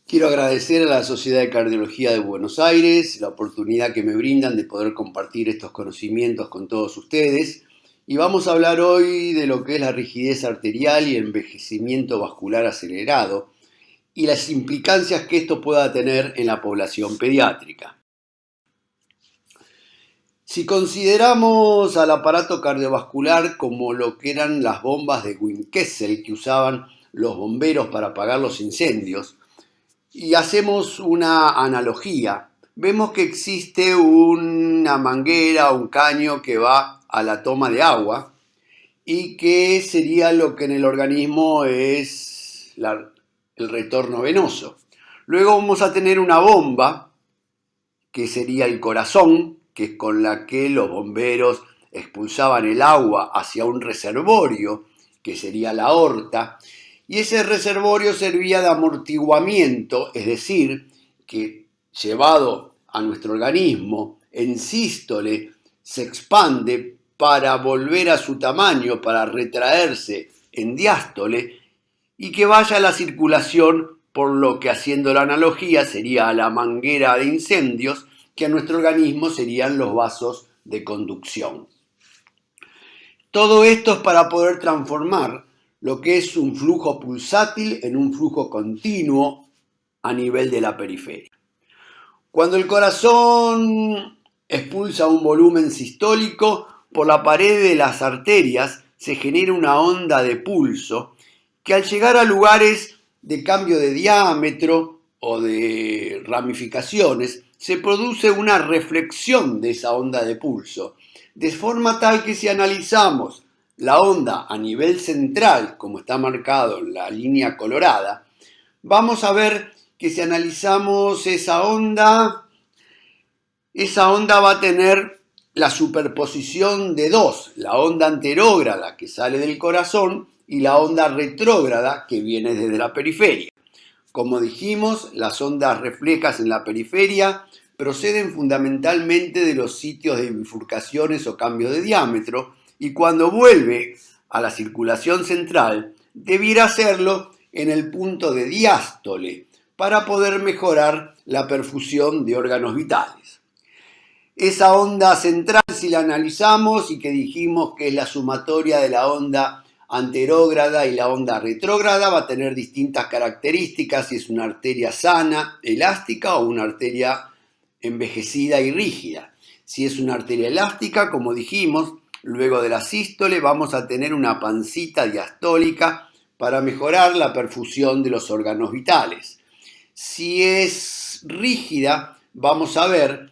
Quiero agradecer a la Sociedad de Cardiología de Buenos Aires la oportunidad que me brindan de poder compartir estos conocimientos con todos ustedes. Y vamos a hablar hoy de lo que es la rigidez arterial y el envejecimiento vascular acelerado y las implicancias que esto pueda tener en la población pediátrica. Si consideramos al aparato cardiovascular como lo que eran las bombas de Winchester que usaban los bomberos para apagar los incendios, y hacemos una analogía, vemos que existe una manguera o un caño que va a la toma de agua y que sería lo que en el organismo es el retorno venoso. Luego vamos a tener una bomba, que sería el corazón, que es con la que los bomberos expulsaban el agua hacia un reservorio, que sería la aorta, y ese reservorio servía de amortiguamiento, es decir, que llevado a nuestro organismo en sístole se expande para volver a su tamaño, para retraerse en diástole y que vaya a la circulación, por lo que haciendo la analogía sería a la manguera de incendios, que a nuestro organismo serían los vasos de conducción. Todo esto es para poder transformar lo que es un flujo pulsátil en un flujo continuo a nivel de la periferia. Cuando el corazón expulsa un volumen sistólico, por la pared de las arterias se genera una onda de pulso que al llegar a lugares de cambio de diámetro o de ramificaciones, se produce una reflexión de esa onda de pulso, de forma tal que si analizamos la onda a nivel central, como está marcado en la línea colorada, vamos a ver que si analizamos esa onda va a tener la superposición de dos, la onda anterógrada que sale del corazón y la onda retrógrada que viene desde la periferia. Como dijimos, las ondas reflejas en la periferia proceden fundamentalmente de los sitios de bifurcaciones o cambio de diámetro y cuando vuelve a la circulación central debiera hacerlo en el punto de diástole para poder mejorar la perfusión de órganos vitales. Esa onda central, si la analizamos y que dijimos que es la sumatoria de la onda anterógrada y la onda retrógrada, va a tener distintas características, si es una arteria sana, elástica o una arteria envejecida y rígida. Si es una arteria elástica, como dijimos, luego de la sístole vamos a tener una pancita diastólica para mejorar la perfusión de los órganos vitales. Si es rígida, vamos a ver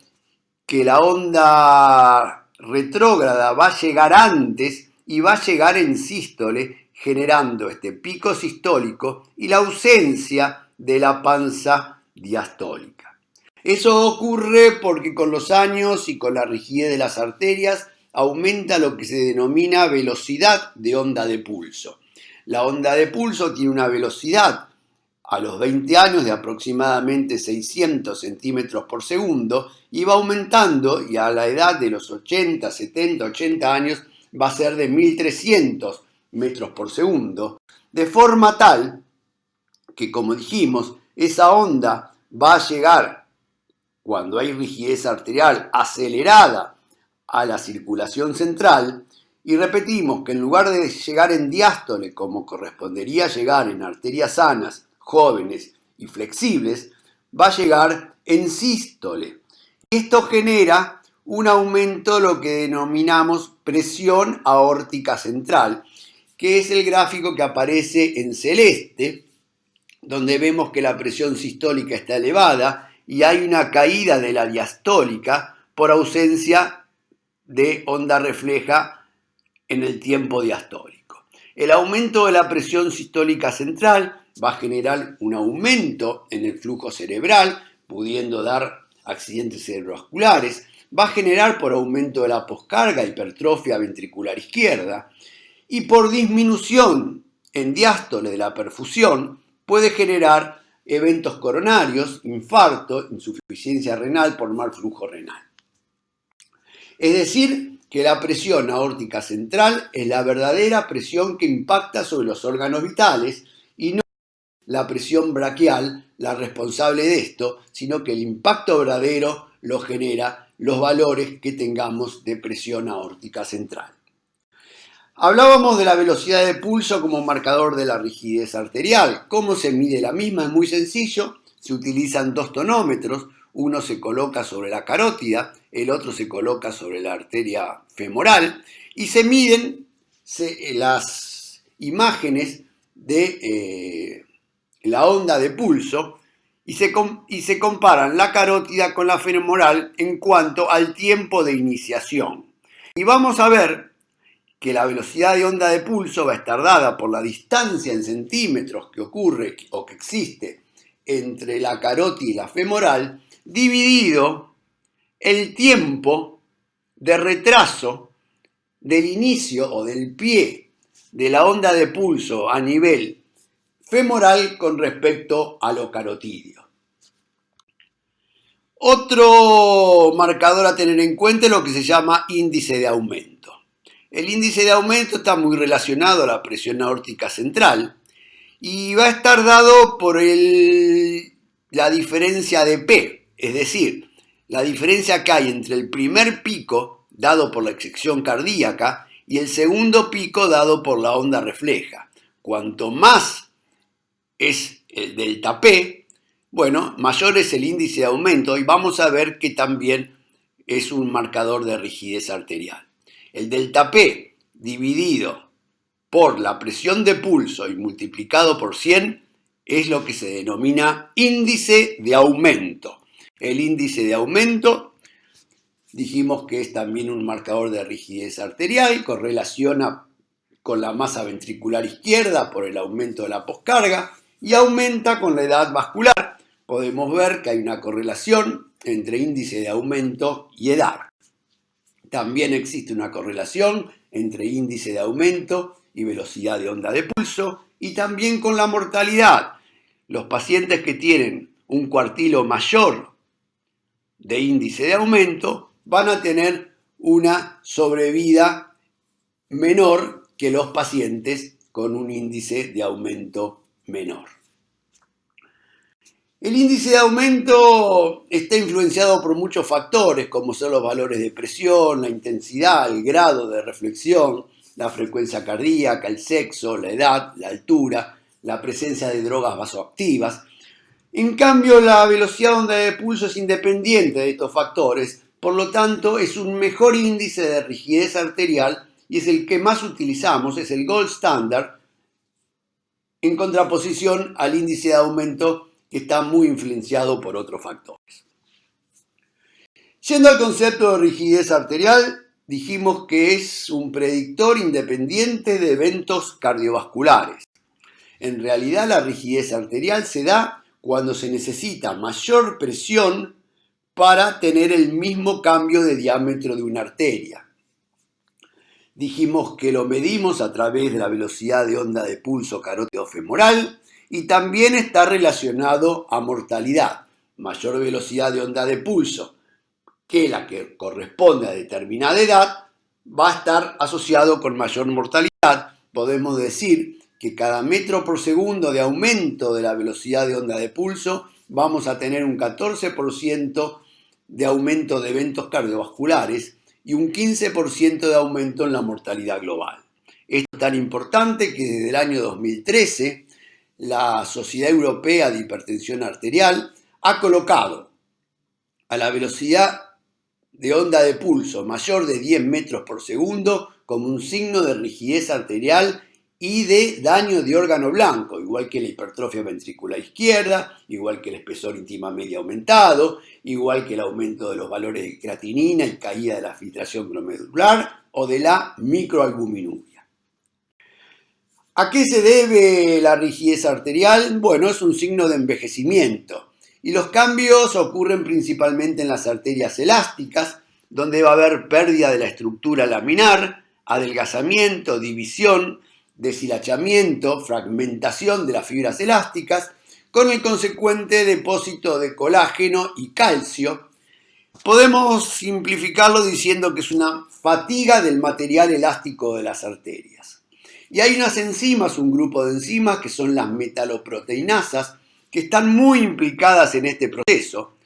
que la onda retrógrada va a llegar antes y va a llegar en sístole, generando este pico sistólico y la ausencia de la panza diastólica. Eso ocurre porque con los años y con la rigidez de las arterias aumenta lo que se denomina velocidad de onda de pulso. La onda de pulso tiene una velocidad a los 20 años de aproximadamente 600 centímetros por segundo y va aumentando y a la edad de los 80, 70, 80 años va a ser de 1300 metros por segundo, de forma tal que, como dijimos, esa onda va a llegar, cuando hay rigidez arterial acelerada, a la circulación central y repetimos que en lugar de llegar en diástole como correspondería llegar en arterias sanas, jóvenes y flexibles, va a llegar en sístole. Esto genera un aumento de lo que denominamos presión aórtica central, que es el gráfico que aparece en celeste, donde vemos que la presión sistólica está elevada y hay una caída de la diastólica por ausencia de onda refleja en el tiempo diastólico. El aumento de la presión sistólica central va a generar un aumento en el flujo cerebral, pudiendo dar accidentes cerebrovasculares, va a generar por aumento de la poscarga hipertrofia ventricular izquierda y por disminución en diástole de la perfusión puede generar eventos coronarios, infarto, insuficiencia renal por mal flujo renal. Es decir, que la presión aórtica central es la verdadera presión que impacta sobre los órganos vitales y no la presión braquial la responsable de esto, sino que el impacto verdadero lo genera los valores que tengamos de presión aórtica central. Hablábamos de la velocidad de pulso como marcador de la rigidez arterial. ¿Cómo se mide la misma? Es muy sencillo. Se utilizan dos tonómetros. Uno se coloca sobre la carótida, el otro se coloca sobre la arteria femoral y se miden las imágenes de la onda de pulso y se comparan la carótida con la femoral en cuanto al tiempo de iniciación. Y vamos a ver que la velocidad de onda de pulso va a estar dada por la distancia en centímetros que ocurre o que existe entre la carótida y la femoral, dividido el tiempo de retraso del inicio o del pie de la onda de pulso a nivel femoral con respecto a lo carotídeo. Otro marcador a tener en cuenta es lo que se llama índice de aumento. El índice de aumento está muy relacionado a la presión aórtica central y va a estar dado por la diferencia de P, es decir, la diferencia que hay entre el primer pico dado por la eyección cardíaca y el segundo pico dado por la onda refleja. Cuanto más es el delta P, bueno, mayor es el índice de aumento y vamos a ver que también es un marcador de rigidez arterial. El delta P dividido por la presión de pulso y multiplicado por 100 es lo que se denomina índice de aumento. El índice de aumento dijimos que es también un marcador de rigidez arterial, correlaciona con la masa ventricular izquierda por el aumento de la poscarga y aumenta con la edad vascular. Podemos ver que hay una correlación entre índice de aumento y edad. También existe una correlación entre índice de aumento y velocidad de onda de pulso y también con la mortalidad. Los pacientes que tienen un cuartilo mayor de índice de aumento van a tener una sobrevida menor que los pacientes con un índice de aumento menor. El índice de aumento está influenciado por muchos factores, como son los valores de presión, la intensidad, el grado de reflexión, la frecuencia cardíaca, el sexo, la edad, la altura, la presencia de drogas vasoactivas. En cambio, la velocidad de onda de pulso es independiente de estos factores, por lo tanto, es un mejor índice de rigidez arterial y es el que más utilizamos, es el gold standard, en contraposición al índice de aumento que está muy influenciado por otros factores. Yendo al concepto de rigidez arterial, dijimos que es un predictor independiente de eventos cardiovasculares. En realidad, la rigidez arterial se da cuando se necesita mayor presión para tener el mismo cambio de diámetro de una arteria. Dijimos que lo medimos a través de la velocidad de onda de pulso carótido femoral y también está relacionado a mortalidad. Mayor velocidad de onda de pulso que la que corresponde a determinada edad va a estar asociado con mayor mortalidad. Podemos decir que cada metro por segundo de aumento de la velocidad de onda de pulso vamos a tener un 14% de aumento de eventos cardiovasculares y un 15% de aumento en la mortalidad global. Esto es tan importante que desde el año 2013 la Sociedad Europea de Hipertensión Arterial ha colocado a la velocidad de onda de pulso mayor de 10 metros por segundo como un signo de rigidez arterial y de daño de órgano blanco, igual que la hipertrofia ventricular izquierda, igual que el espesor íntima media aumentado, igual que el aumento de los valores de creatinina y caída de la filtración glomerular o de la microalbuminuria. ¿A qué se debe la rigidez arterial? Bueno, es un signo de envejecimiento y los cambios ocurren principalmente en las arterias elásticas, donde va a haber pérdida de la estructura laminar, adelgazamiento, división, deshilachamiento, fragmentación de las fibras elásticas, con el consecuente depósito de colágeno y calcio. Podemos simplificarlo diciendo que es una fatiga del material elástico de las arterias. Y hay unas enzimas, un grupo de enzimas que son las metaloproteinasas, que están muy implicadas en este proceso.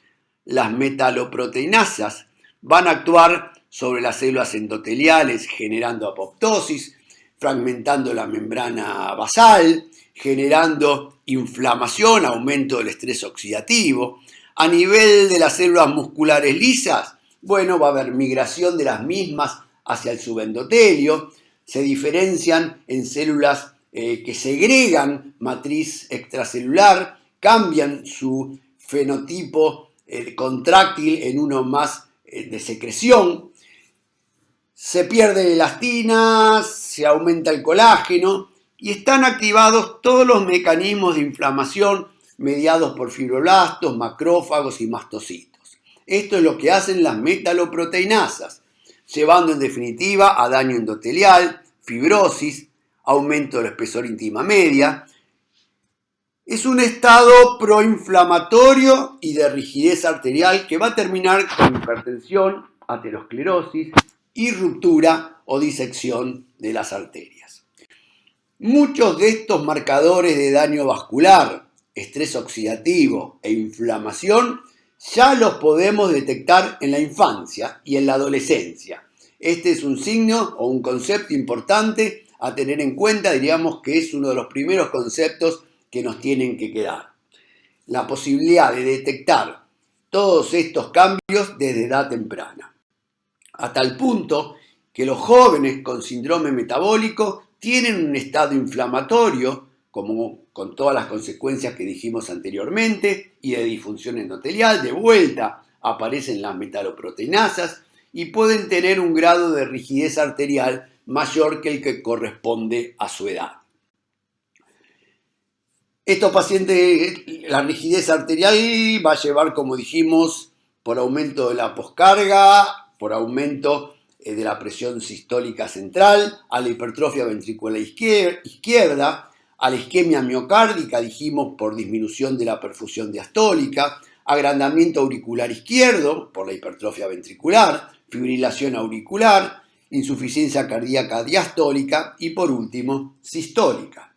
Las metaloproteinasas van a actuar sobre las células endoteliales generando apoptosis, fragmentando la membrana basal, generando inflamación, aumento del estrés oxidativo. A nivel de las células musculares lisas, bueno, va a haber migración de las mismas hacia el subendotelio, se diferencian en células que segregan matriz extracelular, cambian su fenotipo contráctil en uno más de secreción, se pierde elastina, se aumenta el colágeno y están activados todos los mecanismos de inflamación mediados por fibroblastos, macrófagos y mastocitos. Esto es lo que hacen las metaloproteinasas, llevando en definitiva a daño endotelial, fibrosis, aumento del espesor íntima media. Es un estado proinflamatorio y de rigidez arterial que va a terminar con hipertensión, aterosclerosis y ruptura o disección de las arterias. Muchos de estos marcadores de daño vascular, estrés oxidativo e inflamación ya los podemos detectar en la infancia y en la adolescencia. Este es un signo o un concepto importante a tener en cuenta, diríamos que es uno de los primeros conceptos que nos tienen que quedar. La posibilidad de detectar todos estos cambios desde edad temprana. A tal punto que los jóvenes con síndrome metabólico tienen un estado inflamatorio, como con todas las consecuencias que dijimos anteriormente, y de disfunción endotelial. De vuelta aparecen las metaloproteinasas y pueden tener un grado de rigidez arterial mayor que el que corresponde a su edad. Estos pacientes, la rigidez arterial va a llevar, como dijimos, por aumento de la poscarga, por aumento de la presión sistólica central, a la hipertrofia ventricular izquierda, a la isquemia miocárdica, dijimos, por disminución de la perfusión diastólica, agrandamiento auricular izquierdo, por la hipertrofia ventricular, fibrilación auricular, insuficiencia cardíaca diastólica y, por último, sistólica.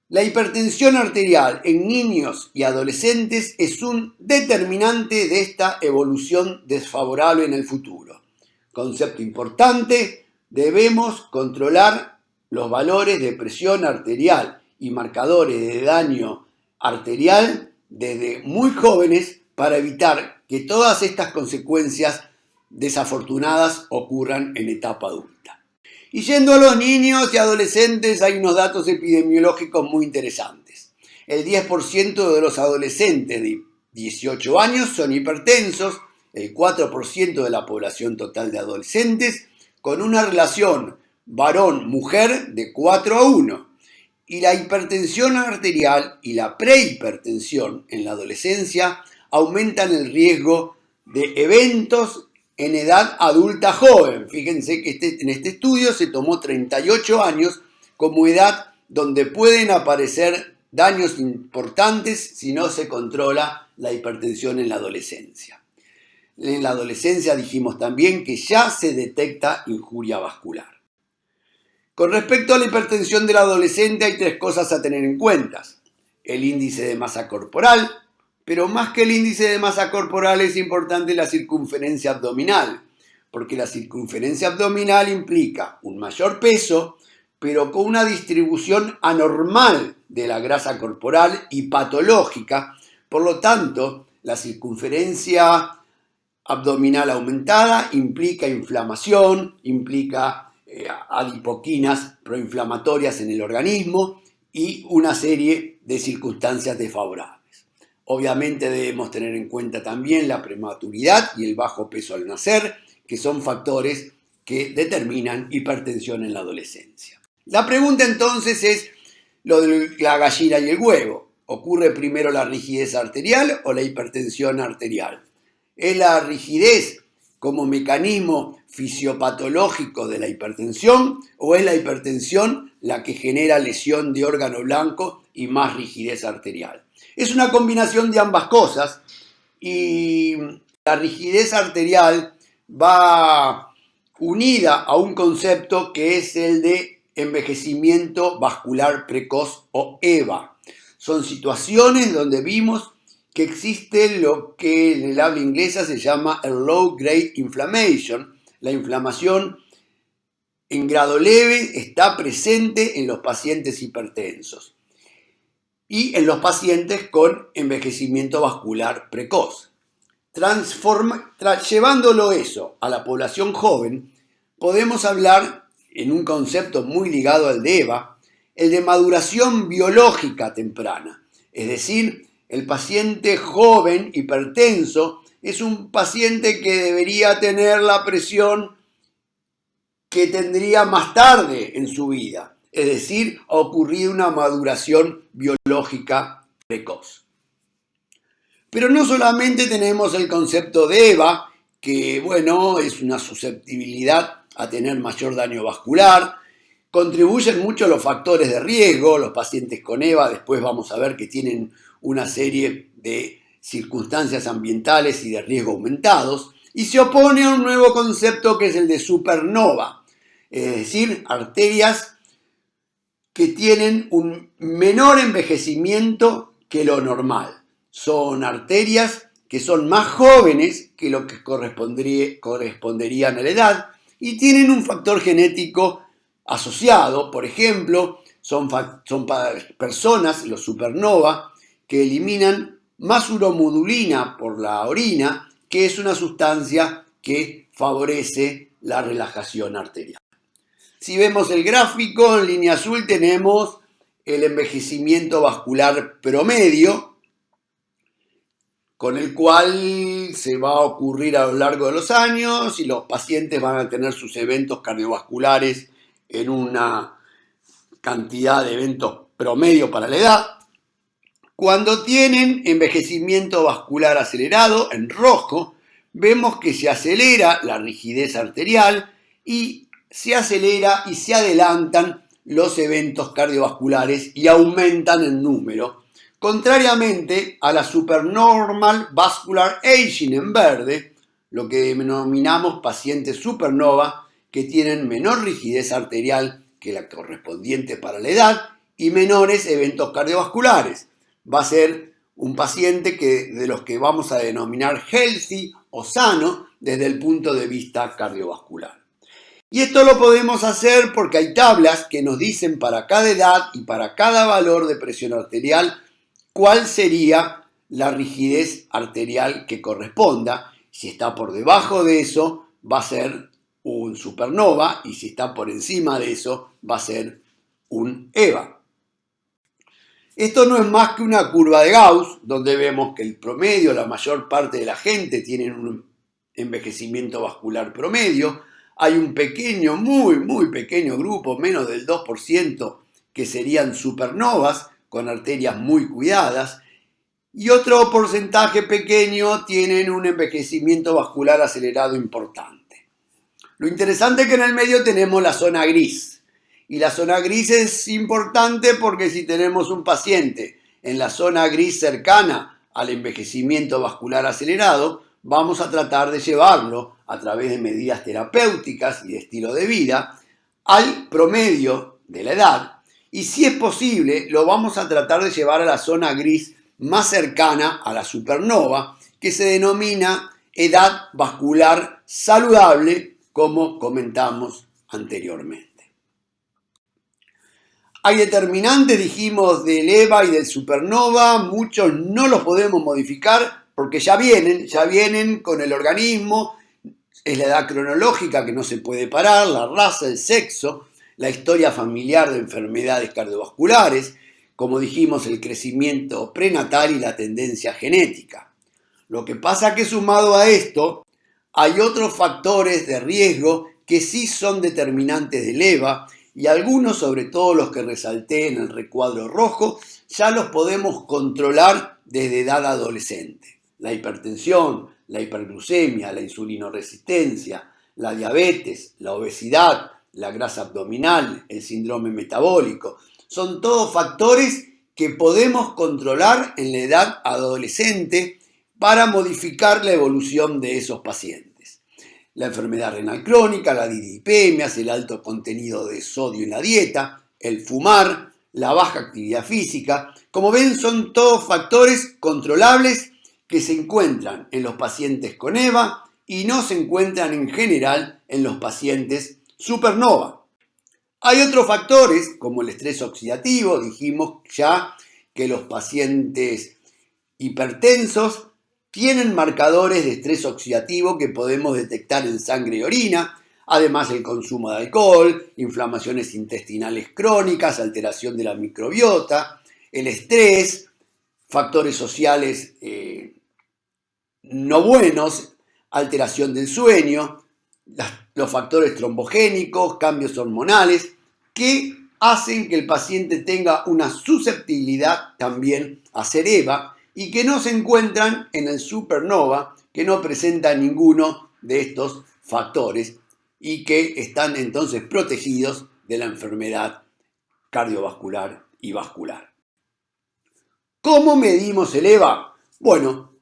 La hipertensión arterial en niños y adolescentes es un determinante de esta evolución desfavorable en el futuro. Concepto importante, debemos controlar los valores de presión arterial y marcadores de daño arterial desde muy jóvenes para evitar que todas estas consecuencias desafortunadas ocurran en etapa adulta. Y yendo a los niños y adolescentes, hay unos datos epidemiológicos muy interesantes. El 10% de los adolescentes de 18 años son hipertensos, el 4% de la población total de adolescentes, con una relación varón-mujer de 4:1. Y la hipertensión arterial y la prehipertensión en la adolescencia aumentan el riesgo de eventos en edad adulta joven. Fíjense que en este estudio se tomó 38 años como edad donde pueden aparecer daños importantes si no se controla la hipertensión en la adolescencia. En la adolescencia dijimos también que ya se detecta injuria vascular. Con respecto a la hipertensión del adolescente hay tres cosas a tener en cuenta. El índice de masa corporal, pero más que el índice de masa corporal es importante la circunferencia abdominal, porque la circunferencia abdominal implica un mayor peso, pero con una distribución anormal de la grasa corporal y patológica. Por lo tanto, la circunferencia abdominal aumentada implica inflamación, implica adipoquinas proinflamatorias en el organismo y una serie de circunstancias desfavorables. Obviamente debemos tener en cuenta también la prematuridad y el bajo peso al nacer, que son factores que determinan hipertensión en la adolescencia. La pregunta entonces es lo de la gallina y el huevo. ¿Ocurre primero la rigidez arterial o la hipertensión arterial? ¿Es la rigidez como mecanismo fisiopatológico de la hipertensión o es la hipertensión la que genera lesión de órgano blanco y más rigidez arterial? Es una combinación de ambas cosas y la rigidez arterial va unida a un concepto que es el de envejecimiento vascular precoz o EVA. Son situaciones donde vimos que existe lo que en el habla inglesa se llama el low grade inflammation. La inflamación en grado leve está presente en los pacientes hipertensos y en los pacientes con envejecimiento vascular precoz. Llevándolo eso a la población joven, podemos hablar, en un concepto muy ligado al de EVA, el de maduración biológica temprana. Es decir, el paciente joven hipertenso es un paciente que debería tener la presión que tendría más tarde en su vida. Es decir, ha ocurrido una maduración biológica precoz. Pero no solamente tenemos el concepto de EVA, que bueno, es una susceptibilidad a tener mayor daño vascular. Contribuyen mucho los factores de riesgo. Los pacientes con EVA después vamos a ver que tienen una serie de circunstancias ambientales y de riesgo aumentados. Y se opone a un nuevo concepto que es el de supernova, es decir, arterias que tienen un menor envejecimiento que lo normal. Son arterias que son más jóvenes que lo que corresponderían a la edad y tienen un factor genético asociado. Por ejemplo, son personas, los supernova, que eliminan más uromodulina por la orina, que es una sustancia que favorece la relajación arterial. Si vemos el gráfico, en línea azul tenemos el envejecimiento vascular promedio, con el cual se va a ocurrir a lo largo de los años y los pacientes van a tener sus eventos cardiovasculares en una cantidad de eventos promedio para la edad. Cuando tienen envejecimiento vascular acelerado, en rojo, vemos que se acelera la rigidez arterial y se acelera y se adelantan los eventos cardiovasculares y aumentan en número, contrariamente a la supernormal vascular aging en verde, lo que denominamos pacientes supernova, que tienen menor rigidez arterial que la correspondiente para la edad y menores eventos cardiovasculares. Va a ser un paciente de los que vamos a denominar healthy o sano desde el punto de vista cardiovascular. Y esto lo podemos hacer porque hay tablas que nos dicen para cada edad y para cada valor de presión arterial cuál sería la rigidez arterial que corresponda. Si está por debajo de eso, va a ser un supernova, y si está por encima de eso, va a ser un EVA. Esto no es más que una curva de Gauss, donde vemos que el promedio, la mayor parte de la gente tiene un envejecimiento vascular promedio. Hay un pequeño, muy pequeño grupo, menos del 2%, que serían supernovas, con arterias muy cuidadas, y otro porcentaje pequeño tienen un envejecimiento vascular acelerado importante. Lo interesante es que en el medio tenemos la zona gris, y la zona gris es importante porque si tenemos un paciente en la zona gris cercana al envejecimiento vascular acelerado, vamos a tratar de llevarlo a través de medidas terapéuticas y de estilo de vida al promedio de la edad. Y si es posible, lo vamos a tratar de llevar a la zona gris más cercana a la supernova, que se denomina edad vascular saludable, como comentamos anteriormente. Hay determinantes, dijimos, del EVA y del supernova. Muchos no los podemos modificar porque ya vienen con el organismo. Es la edad cronológica que no se puede parar, la raza, el sexo, la historia familiar de enfermedades cardiovasculares, como dijimos, el crecimiento prenatal y la tendencia genética. Lo que pasa es que sumado a esto, hay otros factores de riesgo que sí son determinantes del EVA y algunos, sobre todo los que resalté en el recuadro rojo, ya los podemos controlar desde edad adolescente. La hipertensión, la hiperglucemia, la insulinoresistencia, la diabetes, la obesidad, la grasa abdominal, el síndrome metabólico. Son todos factores que podemos controlar en la edad adolescente para modificar la evolución de esos pacientes. la enfermedad renal crónica, la dislipemias, el alto contenido de sodio en la dieta, el fumar, la baja actividad física. Como ven, son todos factores controlables que se encuentran en los pacientes con EVA y no se encuentran en general en los pacientes supernova. Hay otros factores, como el estrés oxidativo. Dijimos ya que los pacientes hipertensos tienen marcadores de estrés oxidativo que podemos detectar en sangre y orina. Además, el consumo de alcohol, inflamaciones intestinales crónicas, alteración de la microbiota, el estrés, factores sociales no buenos, alteración del sueño, los factores trombogénicos, cambios hormonales, que hacen que el paciente tenga una susceptibilidad también a ser EVA y que no se encuentran en el supernova, que no presenta ninguno de estos factores y que están entonces protegidos de la enfermedad cardiovascular y vascular. ¿Cómo medimos el EVA? Bueno,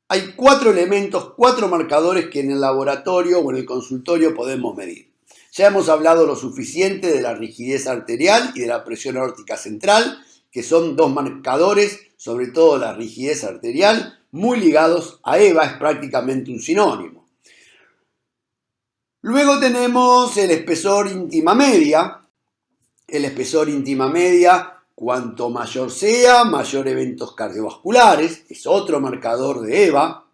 hay 4 elementos, 4 marcadores que en el laboratorio o en el consultorio podemos medir. Ya hemos hablado lo suficiente de la rigidez arterial y de la presión aórtica central, que son 2 marcadores, sobre todo la rigidez arterial, muy ligados a EVA, es prácticamente un sinónimo. Luego tenemos el espesor íntima media. El espesor íntima media, cuanto mayor sea, mayor eventos cardiovasculares, es otro marcador de EVA.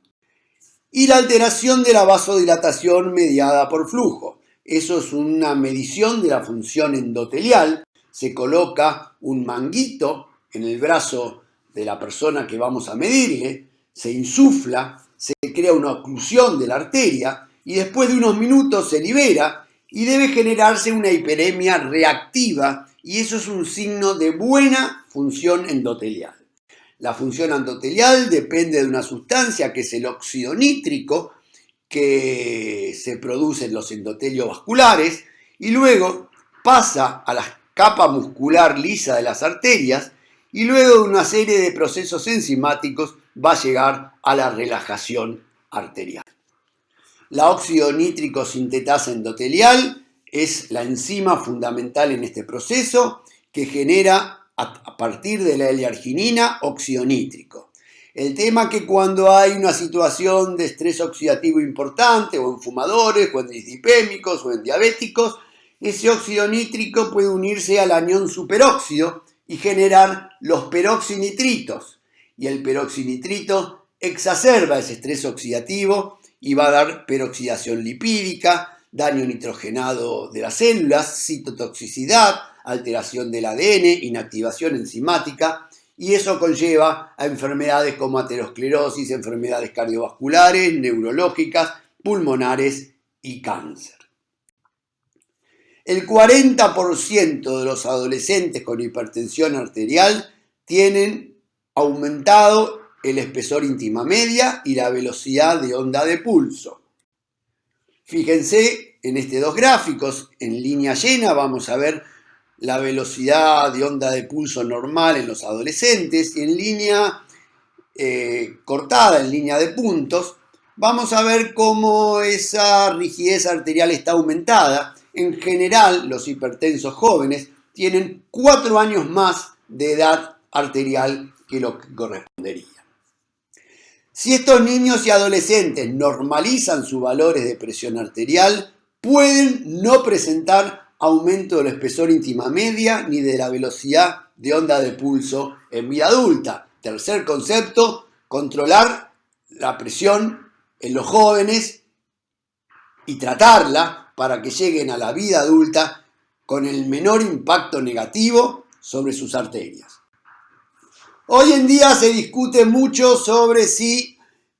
Y la alteración de la vasodilatación mediada por flujo. Eso es una medición de la función endotelial. Se coloca un manguito en el brazo de la persona que vamos a medirle, se insufla, se crea una oclusión de la arteria y después de unos minutos se libera y debe generarse una hiperemia reactiva y eso es un signo de buena función endotelial. La función endotelial depende de una sustancia que es el óxido nítrico que se produce en los endotelios vasculares y luego pasa a la capa muscular lisa de las arterias y luego de una serie de procesos enzimáticos va a llegar a la relajación arterial. La óxido nítrico sintetasa endotelial es la enzima fundamental en este proceso que genera a partir de la L-arginina óxido nítrico. El tema es que cuando hay una situación de estrés oxidativo importante o en fumadores o en dislipémicos o en diabéticos, ese óxido nítrico puede unirse al anión superóxido y generar los peroxinitritos. Y el peroxinitrito exacerba ese estrés oxidativo y va a dar peroxidación lipídica, daño nitrogenado de las células, citotoxicidad, alteración del ADN, inactivación enzimática, y eso conlleva a enfermedades como aterosclerosis, enfermedades cardiovasculares, neurológicas, pulmonares y cáncer. El 40% de los adolescentes con hipertensión arterial tienen aumentado el espesor íntima media y la velocidad de onda de pulso. Fíjense en estos 2 gráficos, en línea llena vamos a ver la velocidad de onda de pulso normal en los adolescentes y en línea cortada, en línea de puntos, vamos a ver cómo esa rigidez arterial está aumentada. En general, los hipertensos jóvenes tienen 4 años más de edad arterial que lo que correspondería. Si estos niños y adolescentes normalizan sus valores de presión arterial, pueden no presentar aumento del espesor íntima media ni de la velocidad de onda de pulso en vida adulta. Tercer concepto, controlar la presión en los jóvenes y tratarla para que lleguen a la vida adulta con el menor impacto negativo sobre sus arterias. Hoy en día se discute mucho sobre si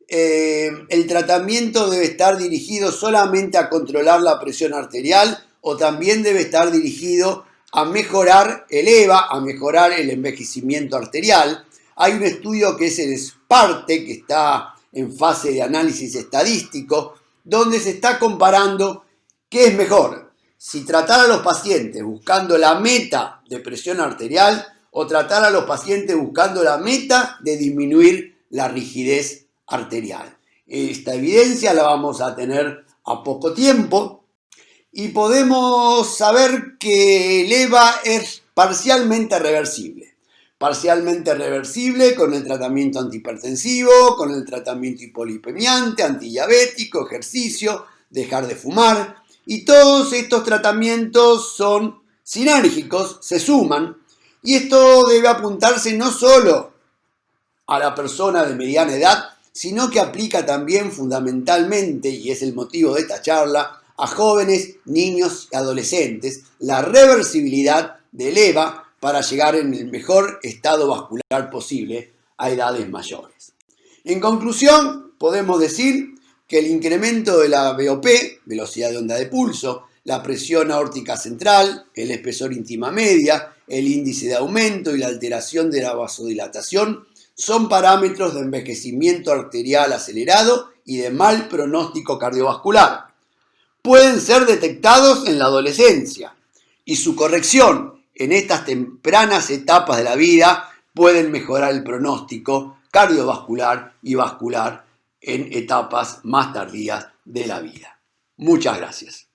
el tratamiento debe estar dirigido solamente a controlar la presión arterial o también debe estar dirigido a mejorar el EVA, a mejorar el envejecimiento arterial. Hay un estudio que es el SPARTE, que está en fase de análisis estadístico, donde se está comparando qué es mejor, si tratar a los pacientes buscando la meta de presión arterial o tratar a los pacientes buscando la meta de disminuir la rigidez arterial. Esta evidencia la vamos a tener a poco tiempo y podemos saber que el EVA es parcialmente reversible. Parcialmente reversible con el tratamiento antihipertensivo, con el tratamiento hipolipemiante, antidiabético, ejercicio, dejar de fumar. Y todos estos tratamientos son sinérgicos, se suman, y esto debe apuntarse no solo a la persona de mediana edad, sino que aplica también fundamentalmente, y es el motivo de esta charla, a jóvenes, niños y adolescentes, la reversibilidad del EVA para llegar en el mejor estado vascular posible a edades mayores. En conclusión, podemos decir que el incremento de la VOP, velocidad de onda de pulso, la presión aórtica central, el espesor íntima media, el índice de aumento y la alteración de la vasodilatación son parámetros de envejecimiento arterial acelerado y de mal pronóstico cardiovascular. Pueden ser detectados en la adolescencia y su corrección en estas tempranas etapas de la vida pueden mejorar el pronóstico cardiovascular y vascular en etapas más tardías de la vida. Muchas gracias.